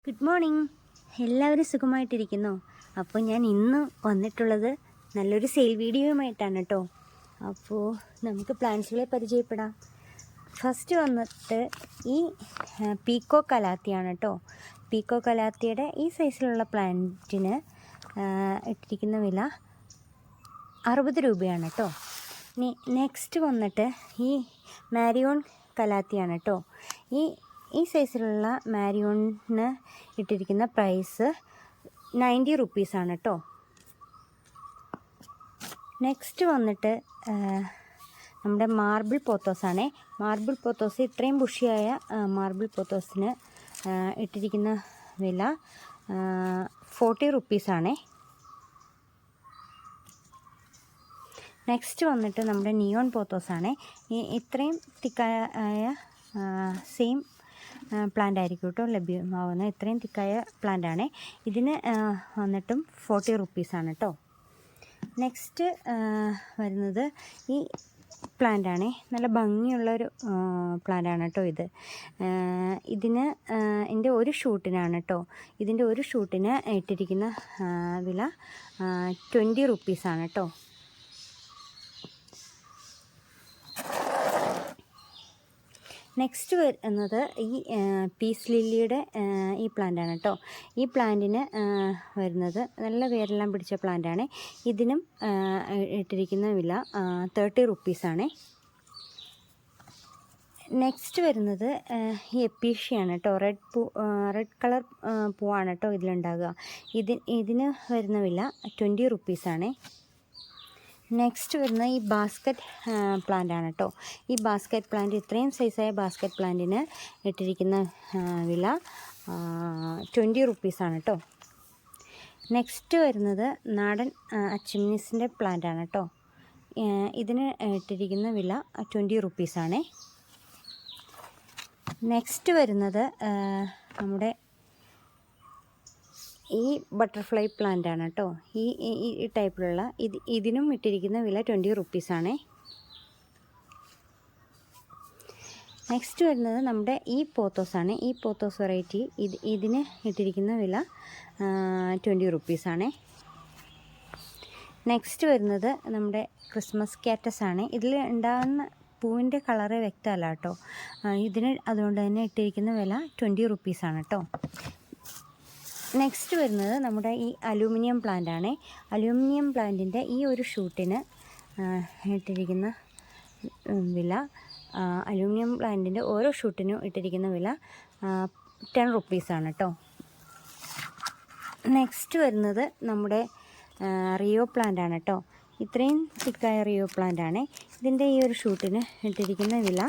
Good morning. എല്ലാവരും സുഖമായിട്ടിരിക്കുന്നോ? അപ്പോൾ ഞാൻ ഇന്ന് വന്നിട്ടുള്ളത് നല്ലൊരു സെയിൽ വീഡിയോയുമായിട്ടാണ് കേട്ടോ. അപ്പോൾ നമുക്ക് പ്ലാന്റ്സുകളെ പരിചയപ്പെടാം. ഫസ്റ്റ് വന്നിട്ട് ഈ പീക്കോ കലാത്തിയാണ് കേട്ടോ. പീക്കോ കലാത്തിയുടെ ഈ സൈസിലുള്ള പ്ലാന്റിന് ഇട്ടിരിക്കുന്ന വില 60 രൂപയാണ് കേട്ടോ. ഇനി നെക്സ്റ്റ് വന്നിട്ട് ഈ മാരിയോൺ കലാത്തിയാണ് കേട്ടോ. ഈ സൈസിലുള്ള മാരിയോണിന് ഇട്ടിരിക്കുന്ന പ്രൈസ് 90 റുപ്പീസാണ് കേട്ടോ. നെക്സ്റ്റ് വന്നിട്ട് നമ്മുടെ മാർബിൾ പോത്തോസാണേ. മാർബിൾ പോത്തോസ് ഇത്രയും ബുഷിയായ മാർബിൾ പോത്തോസിന് ഇട്ടിരിക്കുന്ന വില 40 റുപ്പീസാണേ. നെക്സ്റ്റ് വന്നിട്ട് നമ്മുടെ നിയോൺ പോത്തോസാണേ. ഇത്രയും തിക്കായ സെയിം പ്ലാന്റ് ആയിരിക്കും കേട്ടോ ലഭ്യമാവുന്ന. ഇത്രയും തിക്കായ പ്ലാന്റാണ്. ഇതിന് വന്നിട്ടും 40 റുപ്പീസാണ് കേട്ടോ. നെക്സ്റ്റ് വരുന്നത് ഈ പ്ലാന്റാണ്. നല്ല ഭംഗിയുള്ളൊരു പ്ലാന്റാണ് കേട്ടോ ഇത്. ഇതിൻ്റെ ഒരു ഷൂട്ടിനാണ് കേട്ടോ. ഇതിൻ്റെ ഒരു ഷൂട്ടിന് ഇട്ടിരിക്കുന്ന വില 20 റുപ്പീസാണ് കേട്ടോ. നെക്സ്റ്റ് വരുന്നത് ഈ പീസ് ലില്ലിയുടെ ഈ പ്ലാന്റാണ് കേട്ടോ. ഈ പ്ലാന്റിന് വരുന്നത് നല്ല വേരെല്ലാം പിടിച്ച പ്ലാന്റാണ്. ഇതിനും ഇട്ടിരിക്കുന്ന വില 30 റുപ്പീസാണ്. നെക്സ്റ്റ് വരുന്നത് ഈ എപ്പീഷ്യയാണ് കേട്ടോ. റെഡ് കളർ പൂവാണ് കേട്ടോ ഇതിലുണ്ടാകുക. ഇതിന് വരുന്ന വില 20 റുപ്പീസാണ്. നെക്സ്റ്റ് വരുന്ന ഈ ബാസ്ക്കറ്റ് പ്ലാന്റാണ് കേട്ടോ. ഈ ബാസ്ക്കറ്റ് പ്ലാന്റ് ഇത്രയും സൈസായ ബാസ്ക്കറ്റ് പ്ലാന്റിന് ഇട്ടിരിക്കുന്ന വില 20 റുപ്പീസാണ് കേട്ടോ. നെക്സ്റ്റ് വരുന്നത് നാടൻ അച്ചിമിനിസിൻ്റെ പ്ലാന്റാണ് കേട്ടോ. ഇതിന് ഇട്ടിരിക്കുന്ന വില 20 റുപ്പീസാണ്. നെക്സ്റ്റ് വരുന്നത് നമ്മുടെ ഈ ബട്ടർഫ്ലൈ പ്ലാന്റ് ആണ് കേട്ടോ. ഈ ടൈപ്പിലുള്ള ഇതിനും ഇട്ടിരിക്കുന്ന വില 20 റുപ്പീസാണ്. നെക്സ്റ്റ് വരുന്നത് നമ്മുടെ ഈ പോത്തോസാണ്. ഈ പോത്തോസ് വെറൈറ്റി ഇതിന് ഇട്ടിരിക്കുന്ന വില 20 റുപ്പീസാണ്. നെക്സ്റ്റ് വരുന്നത് നമ്മുടെ ക്രിസ്മസ് കാറ്റസ് ആണ്. ഇതിൽ ഉണ്ടാകുന്ന പൂവിൻ്റെ കളറ് വ്യക്തമല്ല കേട്ടോ. ഇതിന് അതുകൊണ്ട് തന്നെ ഇട്ടിരിക്കുന്ന വില 20 റുപ്പീസാണ് കേട്ടോ. നെക്സ്റ്റ് വരുന്നത് നമ്മുടെ ഈ അലൂമിനിയം പ്ലാന്റ് ആണ്. അലൂമിനിയം പ്ലാന്റിൻ്റെ ഈ ഒരു ഷൂട്ടിന് ഇട്ടിരിക്കുന്ന വില അലൂമിനിയം പ്ലാന്റിൻ്റെ ഓരോ ഷൂട്ടിനും ഇട്ടിരിക്കുന്ന വില 10 റുപ്പീസാണ് കേട്ടോ. നെക്സ്റ്റ് വരുന്നത് നമ്മുടെ റിയോ പ്ലാന്റ് ആണ് കേട്ടോ. ഇത്രയും തിക്കായ റിയോ പ്ലാന്റ് ആണ്. ഇതിൻ്റെ ഈ ഒരു ഷൂട്ടിന് ഇട്ടിരിക്കുന്ന വില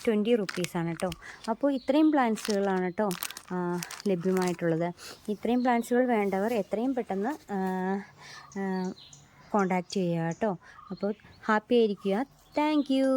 20 റുപ്പീസാണ് കേട്ടോ. അപ്പോൾ ഇത്രയും പ്ലാന്റ്സുകളാണ് കേട്ടോ ലഭ്യമായിട്ടുള്ളത്. ഇത്രയും പ്ലാന്റ്സുകൾ വേണ്ടവർ എത്രയും പെട്ടെന്ന് കോണ്ടാക്റ്റ് ചെയ്യുക കേട്ടോ. അപ്പോൾ ഹാപ്പി ആയിരിക്കുക. Thank you.